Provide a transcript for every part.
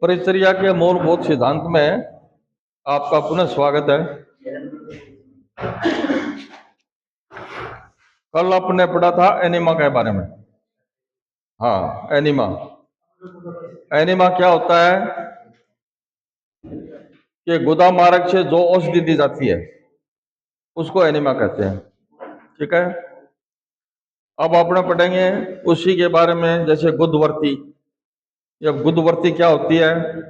परिचर्या के मूलभूत सिद्धांत में आपका पुनः स्वागत है। कल आपने पढ़ा था एनीमा के बारे में। हाँ, एनीमा। एनीमा क्या होता है कि गुदा मार्ग से जो औषधि दी जाती है उसको एनीमा कहते हैं। ठीक है, अब अपने पढ़ेंगे उसी के बारे में, जैसे गुदवर्ती। जब गुदवर्ती क्या होती है,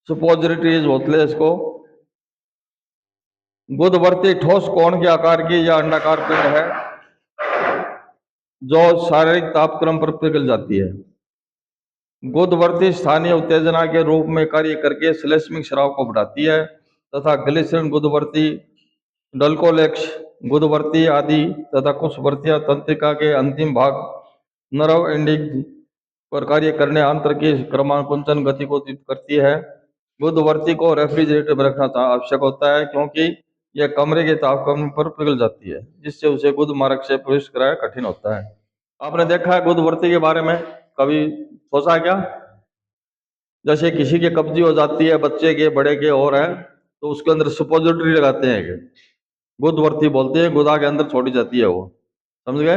सुपोजिटरीज होते हैं इसको। गुदवर्ती ठोस कोण के आकार की या अंडाकार पिंड है जो शारीरिक तापक्रम पर पिघल जाती है। गुदवर्ती स्थानीय उत्तेजना के रूप में कार्य करके श्लेष्मिक स्राव को बढ़ाती है तथा ग्लिसरीन गुदवर्ती, डल्कोलेक्स गुदवर्ती आदि तथा कुछ वर्तियां तंत्रिका के अंतिम भाग नर्व एंडिंग पर कार्य करने आंतर की क्रमांकुंचन गति को तीव्र करती है। गुदवर्ती को रेफ्रिजरेटर में रखना आवश्यक होता है क्योंकि यह कमरे के तापमान पर पिघल जाती है, जिससे उसे गुद मार्ग से प्रवेश कराना कठिन होता है। आपने देखा है गुदवर्ती के बारे में, कभी सोचा क्या? जैसे किसी की कब्जी हो जाती है, बच्चे के, बड़े के और है, तो उसके अंदर सुपोजिटरी लगाते हैं, गुदवर्ती बोलते हैं, गुदा के अंदर छोड़ी जाती है वो। समझ गए?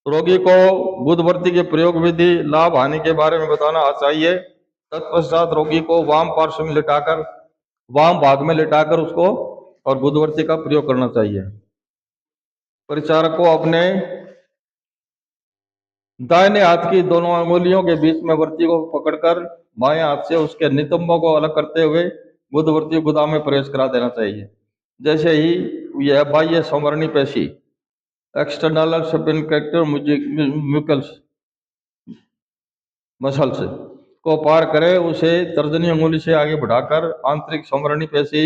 रोगी को गुदवर्ती के प्रयोग विधि, लाभ हानि के बारे में बताना चाहिए। तत्पश्चात रोगी को वाम पार्श्व में लिटाकर, वाम भाग में लिटाकर उसको और गुदवर्ती का प्रयोग करना चाहिए। परिचारक को अपने दाहिने हाथ की दोनों अंगुलियों के बीच में वर्ती को पकड़कर बाएं हाथ से उसके नितंबों को अलग करते हुए गुदवर्ती गुदा में प्रवेश करा देना चाहिए। जैसे ही यह बाह्य संवरणी पेशी एक्सटर्नल सबिनकेक्टर म्यूकल्स मसल्स को पार करे, उसे तर्जनी अंगुली से आगे बढ़ाकर आंतरिक संवरणी पेशी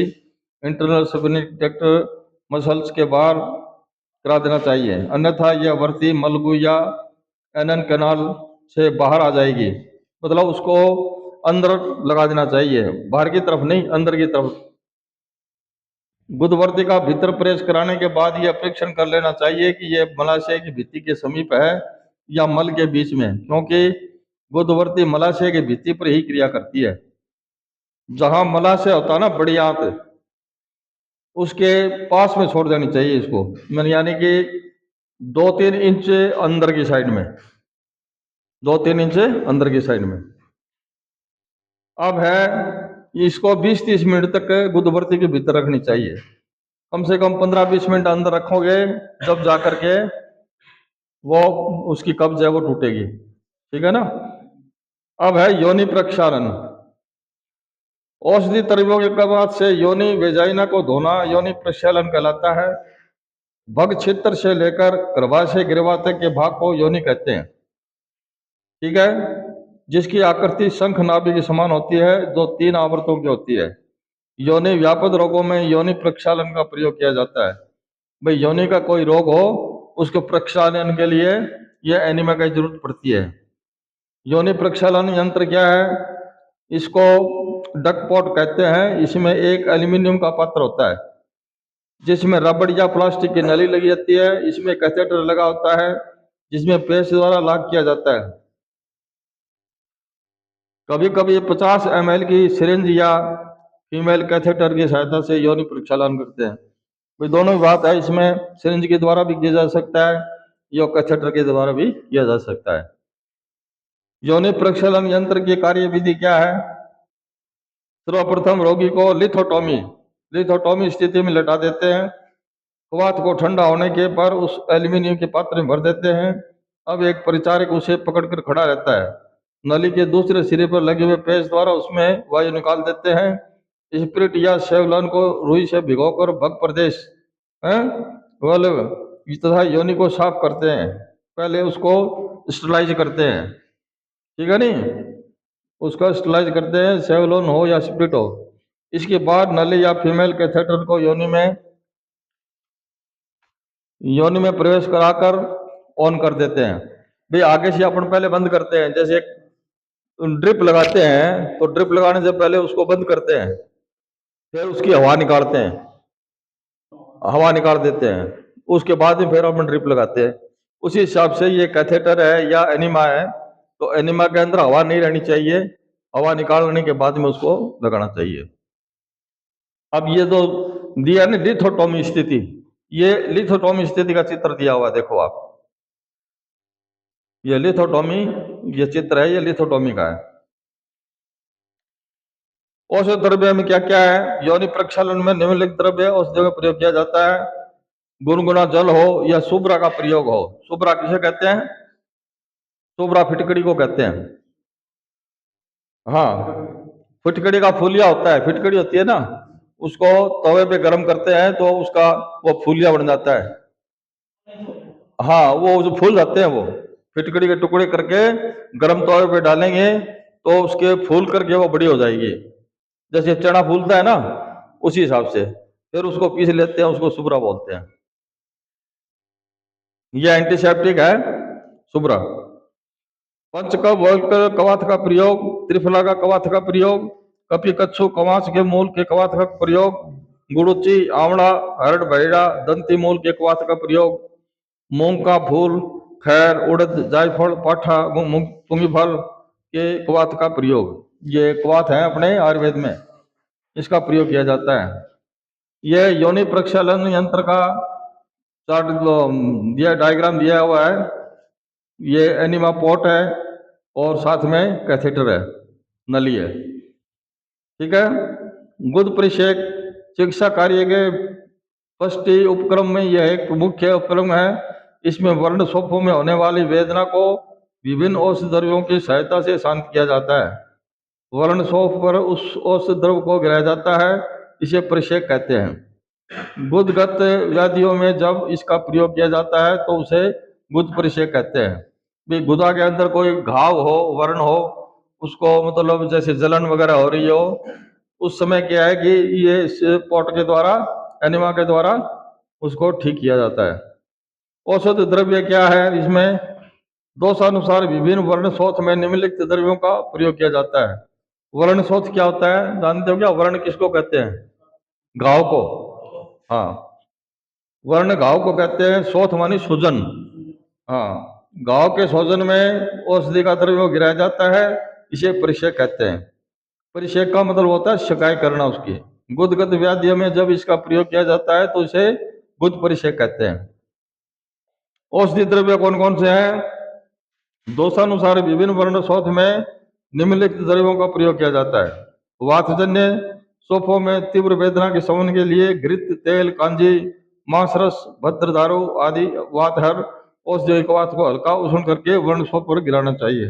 इंटरनल सबिनकेक्टर मसल्स के बाहर करा देना चाहिए, अन्यथा यह वर्ती मलगू या एनन कैनाल से बाहर आ जाएगी। मतलब उसको अंदर लगा देना चाहिए, बाहर की तरफ नहीं, अंदर की तरफ। गुदवर्ती का भीतर प्रवेश कराने के बाद यह परीक्षण कर लेना चाहिए कि यह मलाशय की भित्ति के समीप है या मल के बीच में, क्योंकि गुदवर्ती मलाशय की भित्ति पर ही क्रिया करती है। जहां मलाशय होता है ना, बड़ी आंत, उसके पास में छोड़ देनी चाहिए इसको, यानी कि 2-3 इंच अंदर की साइड में, 2-3 इंच अंदर की साइड में। अब है, इसको 20-30 मिनट तक गुदवर्ती के भीतर रखनी चाहिए। कम से कम 15-20 मिनट अंदर रखोगे, जब जाकर के वो उसकी कब्ज है वो टूटेगी। ठीक है ना? अब है योनि प्रक्षालन। औषधि तरबों के बाद से योनि वेजाइना को धोना योनि प्रक्षालन कहलाता है। भग क्षेत्र से लेकर गर्भाशय गिरवा तक के भाग को योनि कहते हैं। ठीक है, जिसकी आकृति शंख नाभि के समान होती है, जो 3 आवृतों की होती है। योनि व्यापक रोगों में योनि प्रक्षालन का प्रयोग किया जाता है। भाई योनि का कोई रोग हो, उसको प्रक्षालन के लिए यह एनीमा की जरूरत पड़ती है। योनि प्रक्षालन यंत्र क्या है? इसको डकपॉट कहते हैं। इसमें एक एल्यूमिनियम का पात्र होता है जिसमें रबड़ या प्लास्टिक की नली लगी जाती है। इसमें कैथेटर लगा होता है जिसमें पेस्ट द्वारा लॉक किया जाता है। कभी कभी 50 ml की सिरिंज या फीमेल कैथेटर की सहायता से योनि प्रक्षालन करते हैं। भाई दोनों ही बात है, इसमें सिरिंज के द्वारा भी किया जा सकता है या कैथेटर के द्वारा भी किया जा सकता है। योनि प्रक्षालन यंत्र की कार्य विधि क्या है? सर्वप्रथम रोगी को लिथोटोमी स्थिति में लेटा देते हैं। क्वाथ को ठंडा होने के पर उस एल्यूमिनियम के पात्र में भर देते हैं। अब एक परिचारक उसे पकड़कर खड़ा रहता है। नली के दूसरे सिरे पर लगे हुए पेच द्वारा उसमें वायु निकाल देते हैं। स्पिरिट या सेवलन को रुई से भिगोकर भग प्रदेश तथा योनि को साफ करते हैं। पहले उसको स्टरलाइज करते हैं। ठीक है नहीं, उसका स्टरलाइज करते हैं, सेवलोन हो या स्पिरिट हो। इसके बाद नली या फीमेल कैथेटर को योनि में प्रवेश कराकर ऑन कर देते हैं। भाई आगे से अपन पहले बंद करते हैं, जैसे एक ड्रिप लगाते हैं तो ड्रिप लगाने से पहले उसको बंद करते हैं, फिर उसकी हवा निकालते हैं। हवा निकाल देते हैं, उसके बाद में फिर अपन ड्रिप लगाते हैं। उसी हिसाब से ये कैथेटर है या एनिमा है, तो एनिमा के अंदर हवा नहीं रहनी चाहिए, हवा निकालने के बाद में उसको लगाना चाहिए। अब ये जो दिया ना लिथोटोमी स्थिति, ये लिथोटोमी स्थिति का चित्र दिया हुआ है, देखो आप, ये लिथोटोमी, ये चित्र है, ये लिथोटोमी का है। औषध द्रव्य में क्या क्या है? योनि प्रक्षालन में निम्नलिखित द्रव्य औषधियों का प्रयोग किया जाता है। गुनगुना जल हो या सुब्रा का प्रयोग हो। सुब्रा किसे कहते हैं? सुब्रा फिटकड़ी को कहते हैं। हाँ, फिटकड़ी का फूलिया होता है, फिटकड़ी होती है ना, उसको तवे पे गर्म करते हैं तो उसका वो फूलिया बन जाता है। हाँ, वो जो फूल जाते हैं, वो फिटकड़ी के टुकड़े करके गर्म तवे पे डालेंगे तो उसके फूल करके वो बड़ी हो जाएगी, जैसे चना फूलता है ना, उसी हिसाब से। फिर उसको पीस लेते हैं, उसको सुब्रा बोलते हैं। ये एंटीसेप्टिक है सुब्रा। पंचकव कवाथ का प्रयोग, त्रिफला का कवाथ का प्रयोग, कपि कच्छु कवास के मूल के कवाथ का प्रयोग, गुड़ुची आंवला हरड़ बहेड़ा दंती मूल के कवाथ का प्रयोग, मूंग का फूल खैर उड़द जायफल पाठा पुंगी फल के कवाथ का प्रयोग। ये कवाथ है अपने आयुर्वेद में, इसका प्रयोग किया जाता है। यह योनि प्रक्षालन यंत्र का चार्ट दिया, डायग्राम दिया हुआ है। ये एनिमा पॉट है और साथ में कैथेटर है, नली है, ठीक है। गुद परिषेक चिकित्सा कार्य के पष्टि उपक्रम में यह एक मुख्य उपक्रम है। इसमें वर्ण सोफों में होने वाली वेदना को विभिन्न औषध द्रव्यों की सहायता से शांत किया जाता है। वर्ण सोफ पर उस औषध द्रव्य को गिराया जाता है, इसे परिषेक कहते हैं। गुदगत व्याधियों में जब इसका प्रयोग किया जाता है तो उसे गुद परिषेक कहते हैं। भी गुदा के अंदर कोई घाव हो, वर्ण हो, उसको मतलब जैसे जलन वगैरह हो रही हो, उस समय क्या है कि ये इस पॉट के द्वारा, एनिमा के द्वारा उसको ठीक किया जाता है। औषध द्रव्य क्या है? इसमें दोषानुसार विभिन्न वर्ण शोथ में निम्नलिखित द्रव्यों का प्रयोग किया जाता है। वर्ण शोथ क्या होता है जानते हो क्या? वर्ण किसको कहते हैं? घाव को। हाँ, वर्ण घाव को कहते हैं। शोथ मानी सूजन। हाँ, घाव के सूजन में औषधि का द्रव्य गिराया जाता है, इसे परिषेक कहते हैं। परिषेक का मतलब होता है शिकाय करना उसकी। गुदगत व्याधियों में जब इसका प्रयोग किया जाता है तो इसे गुद परिषेक कहते हैं। औषधि द्रव्य कौन कौन से हैं? दोषानुसार विभिन्न वर्ण शोथ में निम्नलिखित द्रव्यों का प्रयोग किया जाता है। वातजन्य शोफों में तीव्र वेदना के शमन के लिए घृत तेल कांजी मांसरस भद्रदारू आदि वातहर औषधि वात को हल्का उष्ण करके वर्ण शोफ पर गिराना चाहिए,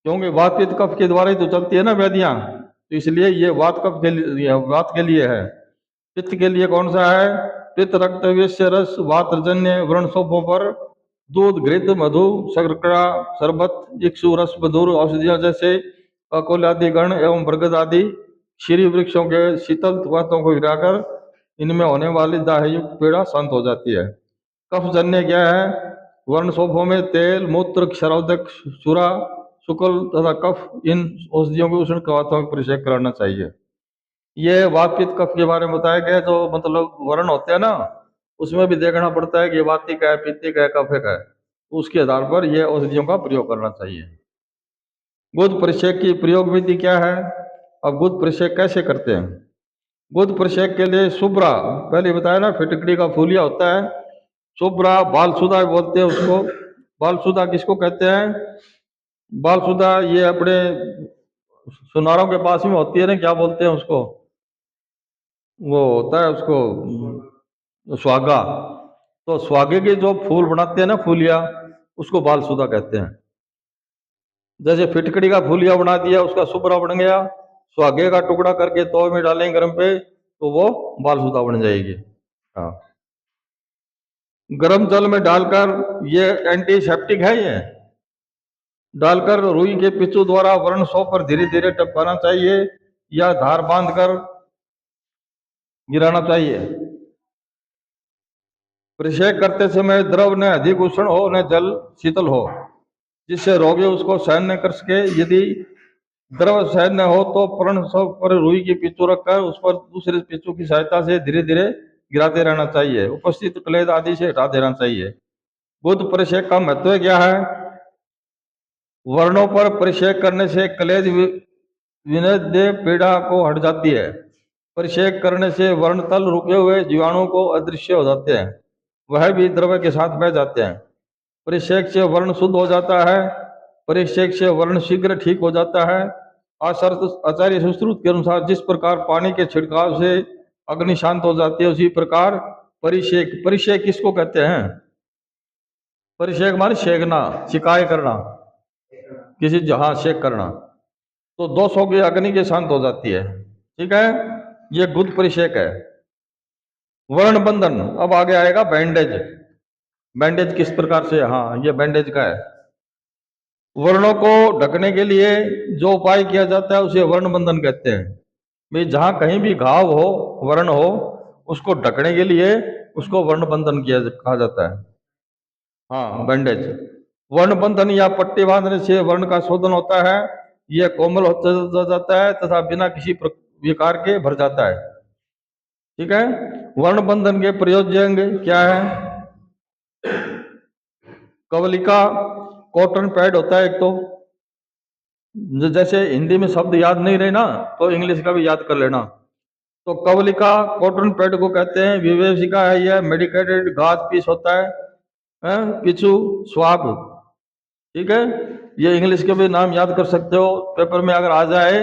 क्योंकि वात पित्त कफ के द्वारा ही तो चलती है ना व्याधियां, तो इसलिए ये वात कफ के लिए, वात के लिए है। पित्त के लिए कौन सा है? पित्त रक्त विष रस वातजन्य व्रण शोफों पर दूध घृत मधु शर्करा शरबत इक्षु रस मधुर औषधियां जैसे अकोल आदि गण एवं बरगद आदि श्री वृक्षों के शीतल वातों को गिराकर इनमें होने वाली दाहयुक्त पीड़ा शांत हो जाती है। कफ जन्य क्या है? वर्ण शोफों में तेल मूत्र क्षरोदक सुरा शुक्ल तथा कफ, इन औषधियों को उष्ण कवाथों का परिषेक कराना चाहिए। ये वात पित्त कफ के बारे में बताया गया। जो मतलब वर्ण होते हैं ना, उसमें भी देखना पड़ता है कि वातिक है, पित्तिक है, कफिक है, उसके आधार पर यह औषधियों का प्रयोग करना चाहिए। गुद परिषेक की प्रयोग विधि क्या है? अब गुद परिषेक कैसे करते हैं? गुद परिषेक के लिए सुब्रा, पहले बताया ना, फिटकड़ी का फूलिया होता है। सुब्रा बालसुदा बोलते हैं उसको। बालसुदा किसको कहते हैं? बालसुदा ये अपने सुनारों के पास में होती है ना, क्या बोलते हैं उसको? वो होता है उसको सुहागा। तो सुहागे के जो फूल बनाते हैं ना, फूलिया, उसको बालसुदा कहते हैं। जैसे फिटकड़ी का फूलिया बना दिया, उसका सुबरा बन गया। सुहागे का टुकड़ा करके तवे में डालेंगे गर्म पे, तो वो बालसुदा बन जाएगी। हाँ, गर्म जल में डालकर, ये एंटीसेप्टिक है, ये डालकर रुई के पिच्चू द्वारा वर्ण शो पर धीरे धीरे टपकाना चाहिए या धार बांधकर गिराना चाहिए। परिषेक करते समय द्रव न अधिक उष्ण हो न जल शीतल हो, जिससे रोगी उसको सहन न कर सके। यदि द्रव सहन न हो तो वर्ण शो पर रुई की पिच्चू रखकर उस पर दूसरे पिच्चू की सहायता से धीरे धीरे गिराते रहना चाहिए, उपस्थित क्लेद आदि से हटा देना चाहिए। गुद परिषेक का महत्व क्या है? वर्णों पर परिषेक करने से क्लेद विनद्य पीड़ा को हट जाती है। परिषेक करने से वर्ण तल रुके हुए जीवाणु को अदृश्य हो जाते हैं, वह भी द्रव्य के साथ बह जाते हैं। परिषेक से वर्ण शुद्ध हो जाता है, परिषेक से वर्ण शीघ्र ठीक हो जाता है। आचार्य सुश्रुत के अनुसार जिस प्रकार पानी के छिड़काव से अग्नि शांत हो जाती है, उसी प्रकार परिषेक, परिषेक किसको कहते हैं? परिषेक माने सेकना, शिकाय करना, किसी जहां शेक करना, तो 200 की अग्नि के शांत हो जाती है। ठीक है, ये गुद परिषेक है। वर्ण बंधन, अब आगे आएगा बैंडेज। बैंडेज किस प्रकार से? हाँ, ये बैंडेज का है। वर्णों को ढकने के लिए जो उपाय किया जाता है उसे वर्ण बंधन कहते हैं। भाई जहां कहीं भी घाव हो, वर्ण हो, उसको ढकने के लिए उसको वर्ण बंधन किया कहा जाता है। हाँ, बैंडेज। वर्ण बंधन या पट्टी बांधने से वर्ण का शोधन होता है, यह कोमल होता जाता है तथा बिना किसी विकार के भर जाता है। ठीक है, वर्ण बंधन के प्रयोजन क्या है? कवलिका, कॉटन पैड होता है एक, तो जैसे हिंदी में शब्द याद नहीं रहे ना, तो इंग्लिश का भी याद कर लेना। तो कवलिका कॉटन पैड को कहते हैं। विवेशिका है यह मेडिकेटेड गाज पीस होता है, पिछू स्वाब। ठीक है, ये इंग्लिश के भी नाम याद कर सकते हो, पेपर में अगर आ जाए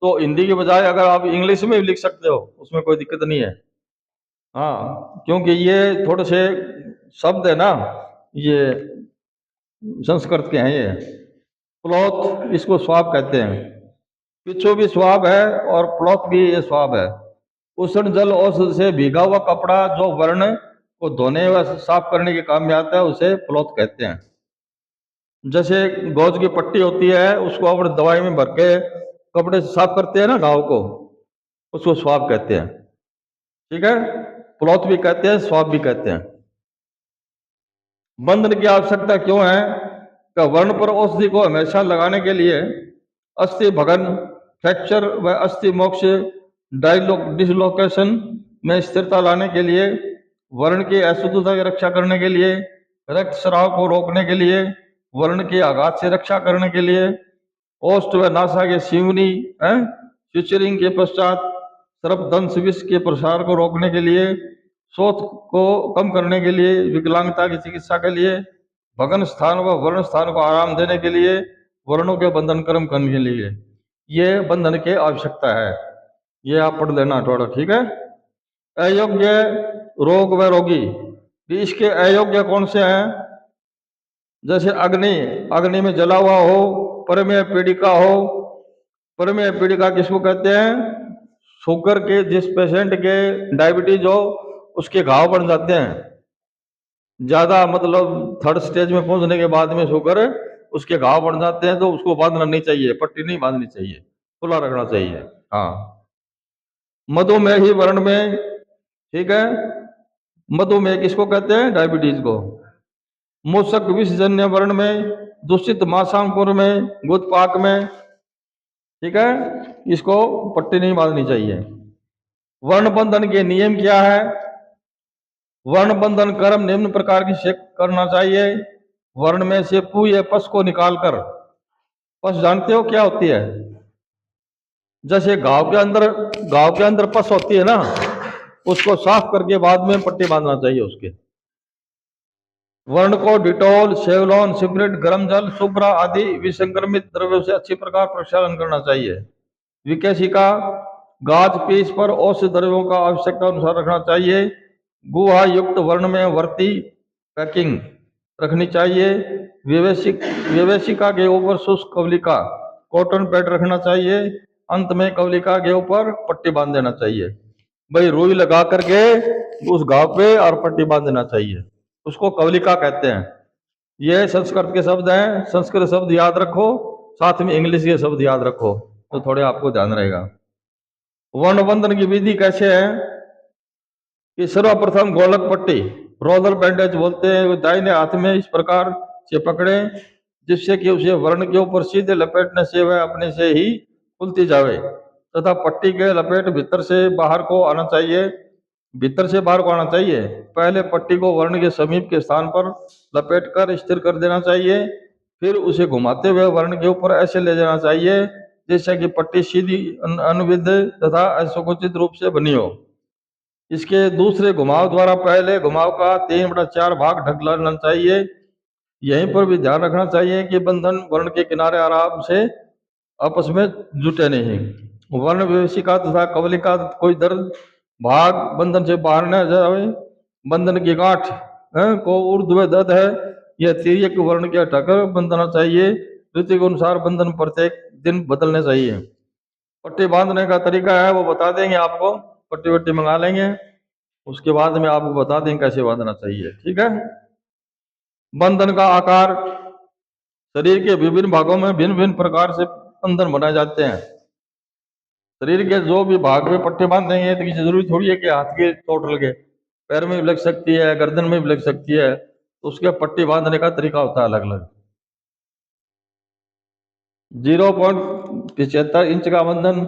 तो हिंदी के बजाय अगर आप इंग्लिश में भी लिख सकते हो, उसमें कोई दिक्कत नहीं है। हाँ, क्योंकि ये थोड़े से शब्द है ना, ये संस्कृत के हैं। ये प्लॉथ, इसको स्वाब कहते हैं। पिछू भी स्वाब है और प्लॉथ भी ये स्वाब है। उष्ण जल औषध से भीगा हुआ कपड़ा जो वर्ण को धोने व साफ करने के काम में आता है उसे प्लॉथ कहते हैं। जैसे गौज की पट्टी होती है, उसको अपने दवाई में भर के कपड़े से साफ करते हैं ना घाव को, उसको स्वाब कहते हैं। ठीक है, प्लॉथ भी कहते हैं, स्वाब भी कहते हैं। बंधन की आवश्यकता क्यों है? कि वर्ण पर औषधि को हमेशा लगाने के लिए अस्थि भगन, फ्रैक्चर व अस्थि मोक्ष, डिसलोकेशन में स्थिरता लाने के लिए, वर्ण की अशुद्धता की रक्षा करने के लिए, रक्त स्राव को रोकने के लिए, वर्ण के आघात से रक्षा करने के लिए, ओष्ठ व नासा के सिवनी स्विचरिंग के पश्चात सर्पदंश विष के प्रसार को रोकने के लिए, शोथ को कम करने के लिए, विकलांगता की चिकित्सा के लिए, भगन स्थान व वर्ण स्थान को आराम देने के लिए, वर्णों के बंधन कर्म करने के लिए, ये बंधन की आवश्यकता है। ये आप पढ़ लेना थोड़ा। ठीक है, अयोग्य, रोग व रोगी। इसके अयोग्य कौन से हैं? जैसे अग्नि, अग्नि में जला हुआ हो, परमेय पीड़िका हो। परमेय पीड़िका किसको कहते हैं? शुगर के, जिस पेशेंट के डायबिटीज हो उसके घाव बन जाते हैं, ज्यादा मतलब 3rd स्टेज में पहुंचने के बाद में शुगर उसके घाव बढ़ जाते हैं, तो उसको बांधना नहीं चाहिए, पट्टी नहीं बांधनी चाहिए, खुला रखना चाहिए। हाँ, मधुमेही वर्ण में। ठीक है, मधुमेह किसको कहते हैं? डायबिटीज को। मूषक विषजन्य वर्ण में, दूषित मांसांकुर में, गुदपाक में। ठीक है, इसको पट्टी नहीं बांधनी चाहिए। वर्ण बंधन के नियम क्या है? वर्ण बंधन कर्म निम्न प्रकार की से करना चाहिए। वर्ण में से पू या पस को निकालकर, पस जानते हो क्या होती है? जैसे गांव के अंदर पस होती है ना, उसको साफ करके बाद में पट्टी बांधना चाहिए उसके। वर्ण को डिटोल, सेवलॉन, सिगरेट, गर्म जल, शुभ्रा आदि विसंक्रमित द्रव्यों से अच्छी प्रकार प्रक्षालन करना चाहिए। विकेशिका, गाज पीस पर औषध द्रव्यों का आवश्यकता अनुसार रखना चाहिए। गुहा युक्त वर्ण में वर्ती पैकिंग रखनी चाहिए। विवेशिका के ऊपर शुष्क कवलिका, कॉटन पैड रखना चाहिए। अंत में कवलिका के ऊपर पट्टी बांध देना चाहिए। भाई रुई लगा करके उस घाव पे और पट्टी बांध देना चाहिए, उसको कवलिका कहते हैं। ये संस्कृत के शब्द हैं, संस्कृत शब्द याद रखो, साथ में इंग्लिश के शब्द याद रखो, तो थोड़े आपको ध्यान रहेगा। वर्ण बंधन की विधि कैसे है? कि सर्वप्रथम गोलक पट्टी, रोलर बैंडेज बोलते हैं, दाहिने हाथ में इस प्रकार से पकड़े जिससे कि उसे वर्ण के ऊपर सीधे लपेटने से वह अपने से ही खुलती जावे तथा पट्टी के लपेट भीतर से बाहर को आना चाहिए। भीतर से बाहर को आना चाहिए। पहले पट्टी को वर्ण के समीप के स्थान पर लपेट कर स्थिर कर देना चाहिए, फिर उसे घुमाते हुए वर्ण के ऊपर ऐसे ले जाना चाहिए जैसे कि पट्टी सीधी अनुविध तथा असंकुचित रूप से बनी हो। इसके दूसरे घुमाव द्वारा पहले घुमाव का 3/4 भाग ढक लेना चाहिए। यहीं पर भी ध्यान रखना चाहिए कि बंधन वर्ण के किनारे आराम से आपस में जुटे नहीं। वर्ण विभीषिका तथा कवलिका कोई दर्द भाग बंधन से बाहर न जाए। बंधन की गांठ को ऊर्ध्व दर्द है, यह तिर्यक वर्ण के हटाकर बंधना चाहिए। ऋतु के अनुसार बंधन प्रत्येक दिन बदलने चाहिए। पट्टी बांधने का तरीका है वो बता देंगे आपको, पट्टी वट्टी मंगा लेंगे, उसके बाद में आपको बता देंगे कैसे बांधना चाहिए। ठीक है। बंधन का आकार, शरीर के विभिन्न भागों में भिन्न भिन्न प्रकार से बंधन बनाए जाते हैं। शरीर के जो भी भाग में पट्टी बांधेंगे तो किसी जरूरी थोड़ी है कि हाथ की चोट लगे, पैर में भी लग सकती है, गर्दन में भी लग सकती है, तो उसके पट्टी बांधने का तरीका होता है अलग अलग। 0.75 इंच का बंधन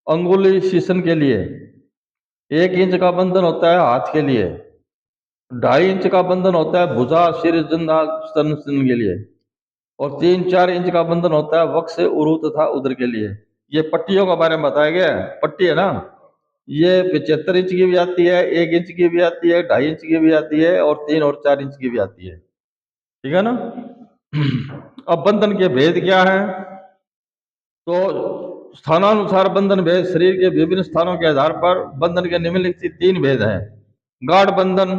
अंगुली शीशन के लिए, 1 इंच का बंधन होता है हाथ के लिए, 2.5 इंच का बंधन होता है भुजा सिर जंघा स्तन के लिए, और 3-4 इंच का बंधन होता है वक्ष उरु तथा उदर के लिए। ये पट्टियों के बारे में बताया गया है। पट्टी है ना, ये 75 इंच की भी आती है, 1 इंच की भी आती है, 2.5 इंच की भी आती है, और 3 और 4 इंच की भी आती है। ठीक है ना। अब बंधन के भेद क्या है, तो स्थानानुसार बंधन भेद शरीर के विभिन्न स्थानों के आधार पर बंधन के निम्नलिखित 3 भेद हैं। गाढ़ बंधन,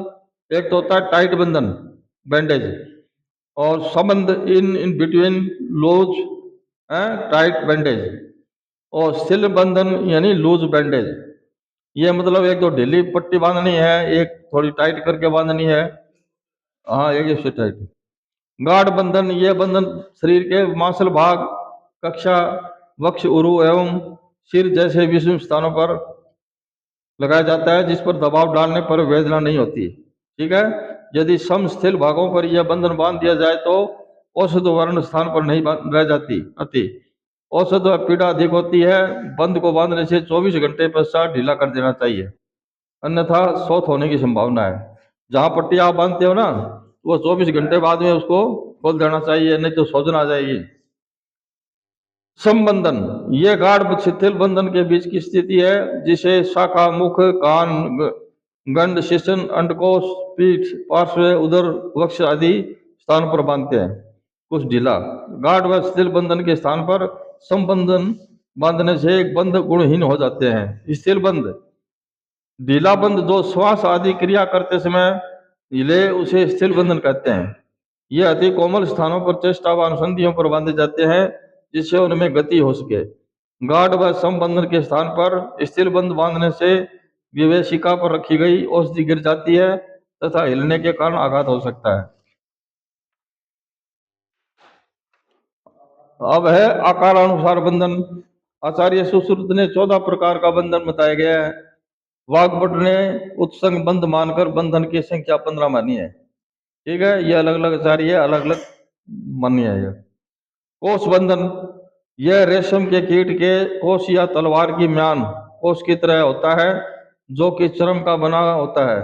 एक तो होता है टाइट बंधन बैंडेज, और संबंध in between loose tight bandage, और सिल बंधन यानी लूज बैंडेज। ये मतलब एक तो ढीली पट्टी बांधनी है, एक थोड़ी टाइट करके बांधनी है। हाँ, एक से टाइट। गाढ़ बंधन, ये बंधन शरीर के मांसल भाग, कक्षा, वक्ष उरु एवं सिर जैसे विभिन्न स्थानों पर लगाया जाता है, जिस पर दबाव डालने पर वेदना नहीं होती। ठीक है। यदि समस्थिल भागों पर यह बंधन बांध दिया जाए तो औषध वर्ण स्थान पर नहीं रह जाती अति औषध व पीड़ा अधिक होती है। बंध को बांधने से 24 घंटे पश्चात ढीला कर देना चाहिए, अन्यथा शोथ होने की संभावना है। जहां पट्टी आप बांधते हो ना, वो 24 घंटे बाद में उसको खोल देना चाहिए, नहीं तो सूजन आ जाएगी। संबंधन, ये गाढ़ शिथिल बंधन के बीच की स्थिति है, जिसे शाखा, मुख, कान, गंड, शिशन, अंडकोश, पीठ, पार्श्व, उदर, वक्ष आदि स्थान पर बांधते हैं। कुछ ढीला। गाढ़ व शिथिल बंधन के स्थान पर संबंधन बांधने से बंध गुणहीन हो जाते हैं। स्थिर बंध, ढीला बंध जो श्वास आदि क्रिया करते समय हिले, उसे स्थिर बंधन कहते हैं। ये अति कोमल स्थानों पर चेष्टा व अनुसंधियों पर बांधे जाते हैं, जिससे उनमें गति हो सके। गाढ़ व संबंधन के स्थान पर स्थिर बंध बांधने से विवेशिका पर रखी गई औषधि गिर जाती है तथा हिलने के कारण आघात हो सकता है। अब है आकारानुसार बंधन। आचार्य सुश्रुत ने 14 प्रकार का बंधन बताया गया है। वाग्भट ने उत्संग बंध मानकर बंधन की संख्या 15 मानी है। ठीक है, ये अलग अलग आचार्य अलग अलग मानी है। कोष बंधन, यह रेशम के कीट के कोष या तलवार की म्यान कोष की तरह होता है, जो कि चर्म का बना होता है।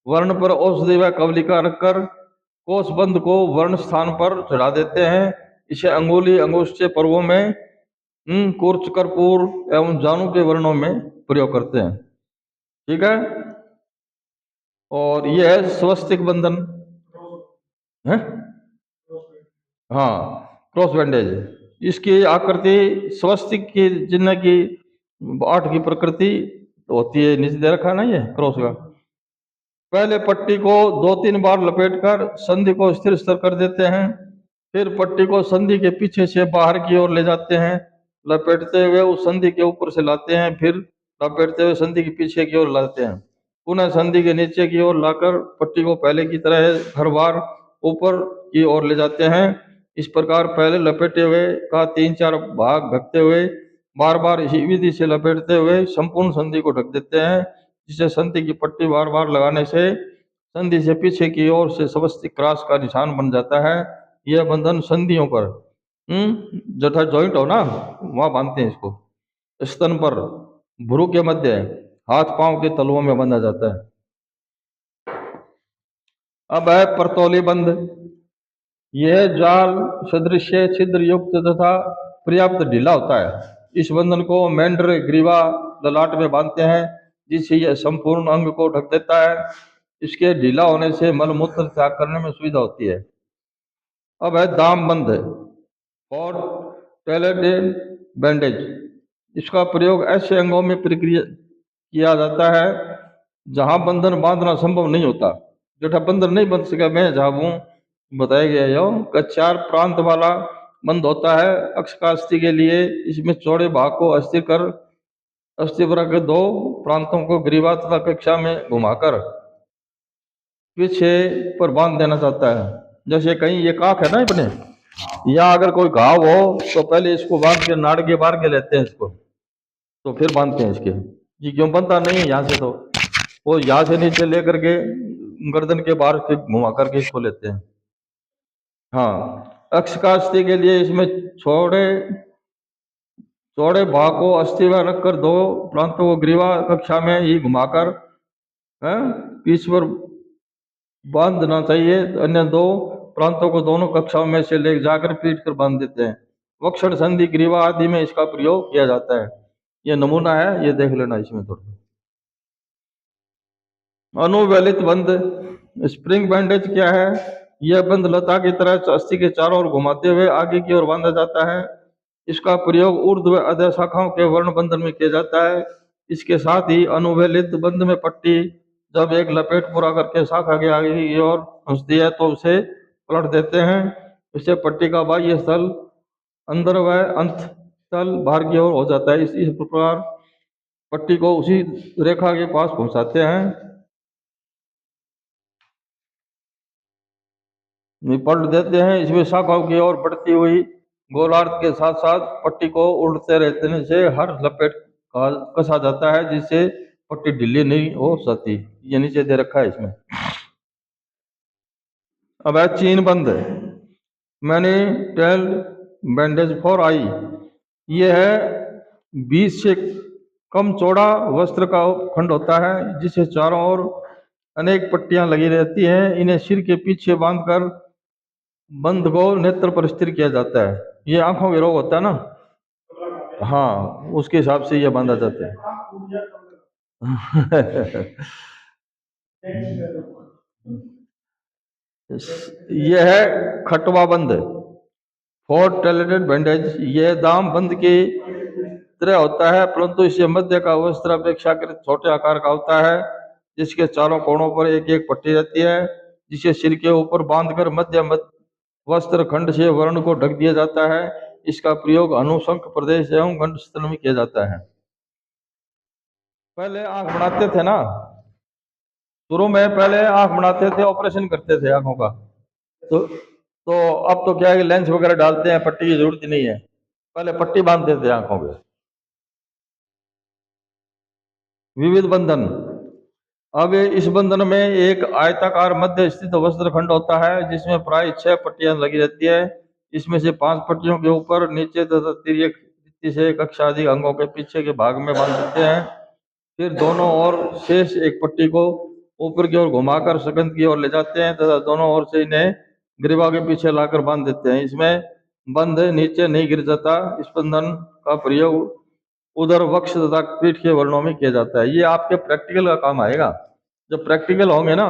वर्ण पर औषधि व कवलिका रखकर कोष बंध को वर्ण स्थान पर चढ़ा देते हैं। इसे अंगुली अंगुष्ठ पर्वों में, कुर्च, कर्पूर एवं जानू के वर्णों में प्रयोग करते हैं। ठीक है। और यह है स्वस्तिक बंधन है। हाँ, क्रॉस बैंडेज। इसकी आकृति स्वस्तिक की चिन्ह की 8 की प्रकृति होती है, नीचे दे रखा नहीं है क्रॉस का। पहले पट्टी को 2-3 बार लपेटकर संधि को स्थिर स्थिर कर देते हैं, फिर पट्टी को संधि के पीछे से बाहर की ओर ले जाते हैं, लपेटते हुए उस संधि के ऊपर से लाते हैं, फिर लपेटते हुए संधि के पीछे की ओर लाते हैं, पुनः संधि के नीचे की ओर लाकर पट्टी को पहले की तरह हर बार ऊपर की ओर ले जाते हैं। इस प्रकार पहले लपेटे हुए का 3-4 भाग ढकते हुए बार बार इसी विधि से लपेटते हुए संपूर्ण संधि को ढक देते हैं, जिससे संधि की पट्टी बार बार लगाने से संधि से पीछे की ओर से स्वस्तिक क्रॉस का निशान बन जाता है। यह बंधन संधियों पर जथा जॉइंट हो ना, वहां बांधते हैं इसको। स्तन पर, भ्रू के मध्य, हाथ पांव के तलवों में बांधा जाता है। अब है परतौली बंध। यह जाल सदृश छिद्र युक्त तथा पर्याप्त ढीला होता है। इस बंधन को मेंढर ग्रीवा ललाट में बांधते हैं, जिससे यह संपूर्ण अंग को ढक देता है। इसके ढीला होने से मलमूत्र त्याग करने में सुविधा होती है। अब है दाम बंध और टेलेडेन बैंडेज। इसका प्रयोग ऐसे अंगों में प्रक्रिया किया जाता है जहां बंधन बांधना संभव नहीं होता। जटा बंधन नहीं बंध सका मैं जहां वो बताया गया यो चार प्रांत वाला बंध होता है अक्ष का अस्थि के लिए। इसमें चौड़े भाग को अस्थिर कर अस्थिवरा के दो प्रांतों को ग्रीवा तथा कक्षा में घुमाकर पीछे पर बांध देना चाहता है। जैसे कहीं ये काख है ना अपने, या अगर कोई घाव हो तो पहले इसको बांध के नाड़ के बाहर के लेते हैं इसको, तो फिर बांधते हैं इसके। जी क्यों बनता नहीं है यहाँ से, तो वो यहाँ से नीचे लेकर के गर्दन के बाहर से घुमा करके इसको लेते हैं। हाँ, अक्ष का अस्थि के लिए इसमें छोड़े चौड़े भाग को अस्थि में रखकर दो प्रांतों को ग्रीवा कक्षा में ही घुमाकर पीछ पर बांधना चाहिए। अन्य दो प्रांतों को दोनों कक्षाओं में से ले जाकर पीट कर बांध देते हैं। वक्षण संधि ग्रीवा आदि में इसका प्रयोग किया जाता है। ये नमूना है, ये देख लेना इसमें थोड़ा। अनुवेलित बंध स्प्रिंग बैंडेज क्या है? यह बंध लता की तरह अस्थि के चारों ओर घुमाते हुए आगे की ओर बांधा जाता है। इसका प्रयोग ऊर्ध्व अधः शाखाओं के वर्ण बंधन में किया जाता है। इसके साथ ही अनुवेलित बंध में पट्टी जब एक लपेट पूरा करके शाखा के आगे की ओर फंसती है तो उसे पलट देते हैं। इससे पट्टी का बाह्य स्थल अंदर व अंत स्थल बाहर की ओर हो जाता है। इसी प्रकार पट्टी को उसी रेखा के पास पहुंचाते हैं, पलट देते हैं। इसमें शाखाओं की ओर बढ़ती हुई गोलार्ध के साथ साथ पट्टी को उल्टते रहने से हर लपेट कसा जाता है, जिससे पट्टी ढीली नहीं हो सकती। ये नीचे दे रखा है इसमें। अब है चीन बंद, मैंने टेल बैंडेज फॉर आई। ये है 20 से कम चौड़ा वस्त्र का खंड होता है जिसे चारों ओर अनेक पट्टियां लगी रहती हैं। इन्हें सिर के पीछे बांधकर बंध को नेत्र पर स्थिर किया जाता है। ये आंखों के रोग होता है ना, हाँ, उसके हिसाब से ये बांधा जाता है। यह है खटवा बंद, फोर टेलेटेड बैंडेज। यह दाम बंद की तरह होता है, परंतु इससे मध्य का वस्त्र अपेक्षाकृत छोटे आकार का होता है, जिसके चारों कोणों पर एक एक पट्टी रहती है, जिसे सिर के ऊपर बांधकर मध्य वस्त्र खंड से वर्ण को ढक दिया जाता है। इसका प्रयोग अनुशंक प्रदेश एवं कंठस्थल में किया जाता है। पहले आंख बनाते थे ना, शुरू में पहले आंख बनाते थे, ऑपरेशन करते थे आंखों का। तो अब तो क्या है कि लेंस वगैरह डालते हैं, पट्टी की जरूरत नहीं है। पहले पट्टी बांधते थे आंखों पे। विविध बंधन। अब इस बंधन में एक आयताकार मध्य स्थित वस्त्र खंड होता है जिसमें प्राय 6 पट्टियां लगी रहती है। इसमें से 5 पट्टियों के ऊपर नीचे तथा तिर्यक से कक्षा आदि अंगों के पीछे के भाग में बांध देते हैं। फिर दोनों ओर शेष एक पट्टी को ऊपर की ओर घुमाकर सकंद की ओर ले जाते हैं तथा दोनों ओर से इन्हें ग्रीवा के पीछे लाकर बांध देते हैं। इसमें बंध नीचे नहीं गिर जाता। इस बंधन का प्रयोग उधर वक्ष तथा पीठ के वर्णों में किया जाता है। ये आपके प्रैक्टिकल का काम आएगा, जब प्रैक्टिकल होंगे ना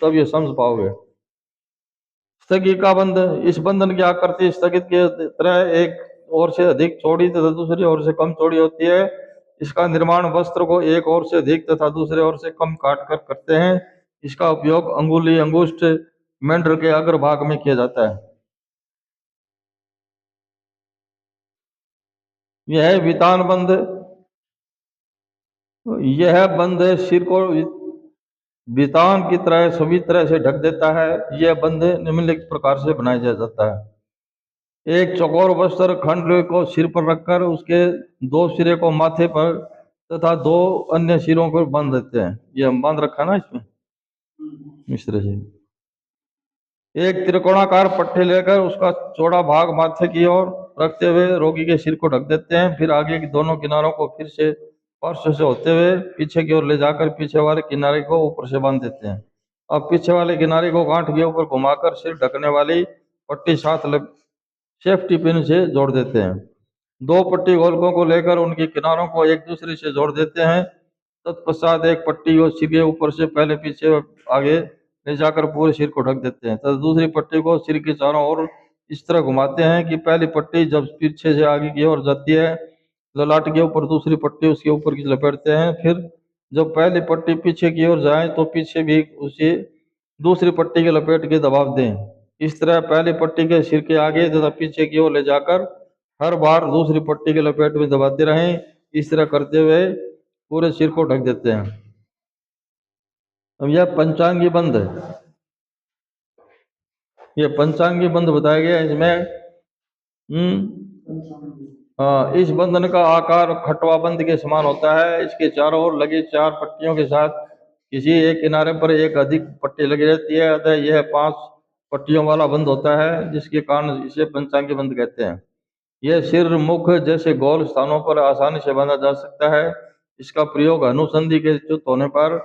तब ये समझ पाओगे। स्थगित का बंध, इस बंधन की आकृति स्थगित के तरह एक ओर से अधिक चौड़ी तथा दूसरी ओर से कम चौड़ी होती है। इसका निर्माण वस्त्र को एक ओर से अधिक तथा दूसरे ओर से कम काट कर करते हैं। इसका उपयोग अंगुली अंगुष्ठ मेंढर के अग्रभाग में किया जाता है। यह है वितान बंध। यह बंध सिर को वितान की तरह सभी तरह से ढक देता है। यह बंध निम्नलिखित प्रकार से बनाया जाता है। एक चौकोर वस्त्र खंड को सिर पर रखकर उसके 2 सिरे को माथे पर तथा 2 अन्य सिरों पर बांध देते हैं। ये हम बांध रखा ना इसमें इस तरह से। एक त्रिकोणाकार पट्टे लेकर उसका चौड़ा भाग माथे की ओर रखते हुए रोगी के सिर को ढक देते हैं। फिर आगे के दोनों किनारों को फिर से पार्श्व से होते हुए पीछे की ओर ले जाकर पीछे वाले किनारे को ऊपर से बांध देते हैं। अब पीछे वाले किनारे को गांठ के ऊपर घुमाकर सिर ढकने वाली पट्टी साथ सेफ्टी पिन से जोड़ देते हैं। दो पट्टी गोलकों को लेकर उनके किनारों को एक दूसरे से जोड़ देते हैं। तत्पश्चात एक पट्टी को सिर के ऊपर से पहले पीछे आगे ले जाकर पूरे सिर को ढक देते हैं तथा दूसरी पट्टी को सिर के चारों ओर इस तरह घुमाते हैं कि पहली पट्टी जब पीछे से आगे की ओर जाती है ललाट के ऊपर दूसरी पट्टी उसके ऊपर की लपेटते हैं। फिर जब पहली पट्टी पीछे की ओर जाए तो पीछे भी उसी दूसरी पट्टी के लपेट के दबाव दें। इस तरह पहली पट्टी के सिर के आगे तथा पीछे की ओर ले जाकर हर बार दूसरी पट्टी के लपेट में दबाते रहें। इस तरह करते हुए पूरे सिर को ढक देते हैं। अब यह पंचांगी बंद है। ये पंचांगी बंद बताया गया है इसमें। इस बंधन का आकार खटवा बंद के समान होता है। इसके चारों ओर लगी चार पट्टियों के साथ किसी एक किनारे पर एक अधिक पट्टी लगी रहती है, अतः यह 5 पट्टियों वाला बंद होता है, जिसके कारण इसे पंचांगी बंद कहते हैं। यह सिर मुख जैसे गोल स्थानों पर आसानी से बांधा जा सकता है। इसका प्रयोग अनुसंधि के च्युत होने पर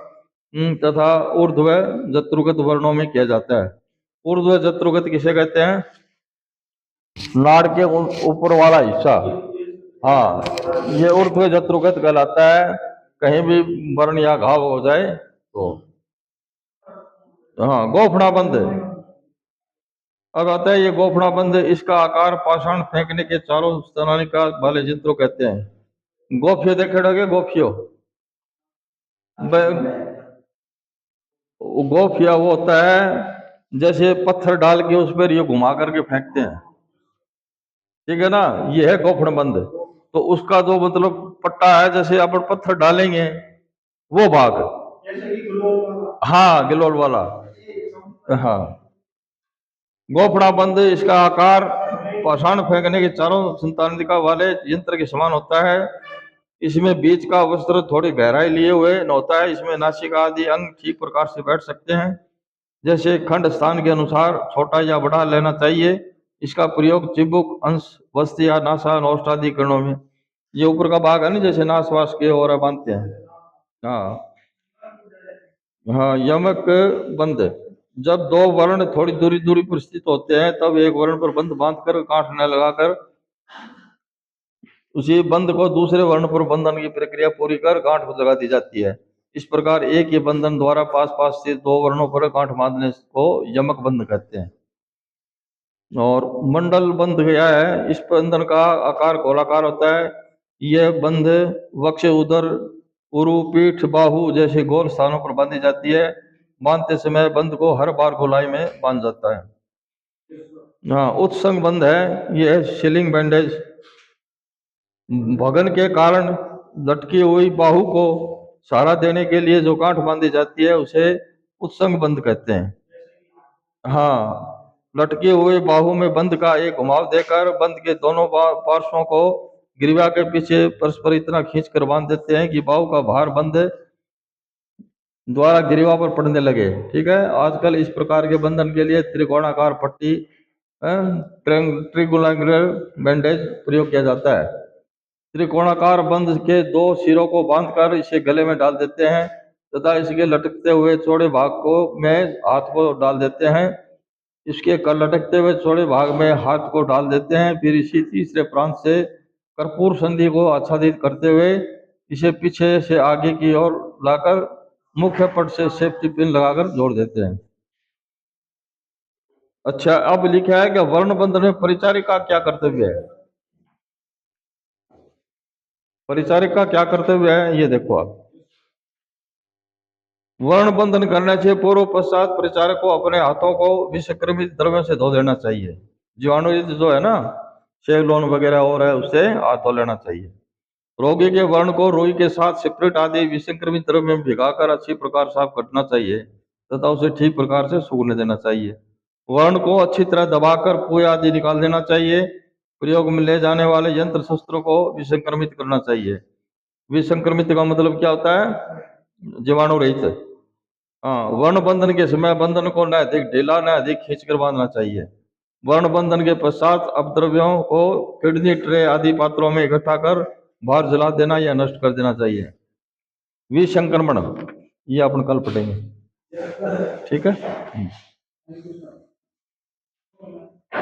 तथा ऊर्ध्व जत्रुगत वर्णों में किया जाता है। ऊर्ध्व जत्रुगत किसे कहते हैं? नाड़ के ऊपर वाला हिस्सा। हाँ, ये ऊर्ध्व जत्रुगत कहलाता है। कहीं भी वर्ण या घाव हो जाए तो। हाँ, गोफना बंद। अब आता है ये गोफना बंद। इसका आकार पाषाण फेंकने के चारों स्तनानिका वाले चित्रों कहते हैं। गोफियो देखे गोफियो गोफिया वो होता है जैसे पत्थर डाल के उस पर ये घुमा करके फेंकते हैं, ठीक है ना। ये है गोफन बंद। तो उसका जो मतलब पट्टा है, जैसे अपन पत्थर डालेंगे वो भाग। हाँ, गिलोल वाला। हाँ, गोफना बंद। इसका आकार पाषाण फेंकने के चारों संतानिका वाले यंत्र के समान होता है। इसमें बीच का वस्त्र थोड़ी गहराई लिए हुए होता है। इसमें नासिका आदि अंग ठीक प्रकार से बैठ सकते हैं। जैसे खंड स्थान के अनुसार छोटा या बड़ा लेना चाहिए। इसका प्रयोग चिबुक अंश वस्त्र या नासा नौष्ट आदि करणों में। ये ऊपर का भाग है ना, जैसे नासवास के और बांधते हैं। हाँ हाँ, यमक बंद। जब दो वर्ण थोड़ी दूरी दूरी पर स्थित होते हैं तब एक वर्ण पर बंद बांधकर गांठ न लगाकर उसी बंद को दूसरे वर्ण पर बंधन की प्रक्रिया पूरी कर गांठ लगा दी जाती है। इस प्रकार एक ही बंधन द्वारा पास पास स्थित दो वर्णों पर गांठ बांधने को यमक बंध कहते हैं। और मंडल बंध क्या है? इस बंधन का आकार गोलाकार होता है। यह बंध वक्ष, उदर, उरु, पीठ, बाहु जैसे गोल स्थानों पर बांधी जाती है। बांधते समय बंध को हर बार गोलाई में बांध जाता है। हाँ, उत्संग बंध है। यह शिलिंग बैंडेज। भगन के कारण लटकी हुई बाहु को सहारा देने के लिए जो गांठ बांधी जाती है उसे उत्संग बंध कहते हैं। हाँ, लटके हुए बाहु में बंध का एक घुमाव देकर बंध के दोनों पार्श्वों को ग्रीवा के पीछे परस्पर इतना खींच कर बांध देते हैं कि बाहु का भार बंध द्वारा ग्रीवा पर पड़ने लगे। ठीक है। आजकल इस प्रकार के बंधन के लिए त्रिकोणाकार पट्टी ट्रिगुलर बैंडेज प्रयोग किया जाता है। त्रिकोणाकार बंध के दो सिरों को बांधकर इसे गले में डाल देते हैं तथा इसके लटकते हुए चौड़े भाग को में हाथ को डाल देते हैं। इसके लटकते हुए चौड़े भाग में हाथ को डाल देते हैं। फिर इसी तीसरे प्रांत से कर्पूर संधि को आच्छादित करते हुए इसे पीछे से आगे की ओर लाकर मुख्य पट से सेफ्टी पिन लगाकर जोड़ देते हैं। अच्छा, अब लिखा है कि वर्ण बंधन में परिचारिका का क्या कर्तव्य है? परिचारिका का क्या कर्तव्य है ये देखो आप। वर्ण बंधन करने से पूर्व पश्चात परिचारक को अपने हाथों को विषक्रमित द्रव्यों से धो देना चाहिए। जीवाणु जो है ना, सेवलोन वगैरह और है, उससे हाथ धो लेना चाहिए। रोगी के वर्ण को रुई के साथ सिप्रिट आदि विषक्रमित द्रव्य में भिगाकर अच्छी प्रकार साफ करना चाहिए तथा उसे ठीक प्रकार से सूखने देना चाहिए। वर्ण को अच्छी तरह दबाकर पुए आदि निकाल देना चाहिए। प्रयोग में ले जाने वाले यंत्र शस्त्रों को विसंक्रमित करना चाहिए। विसंक्रमित का मतलब क्या होता है? जीवाणु रहित। हाँ, वर्ण बंधन के समय बंधन को न अधिक ढीला न अधिक खींचकर बांधना चाहिए। वर्ण बंधन के पश्चात अपद्रव्यों को किडनी ट्रे आदि पात्रों में इकट्ठा कर बाहर जला देना या नष्ट कर देना चाहिए। विसंक्रमण ये अपन कल पढ़ेंगे। ठीक है।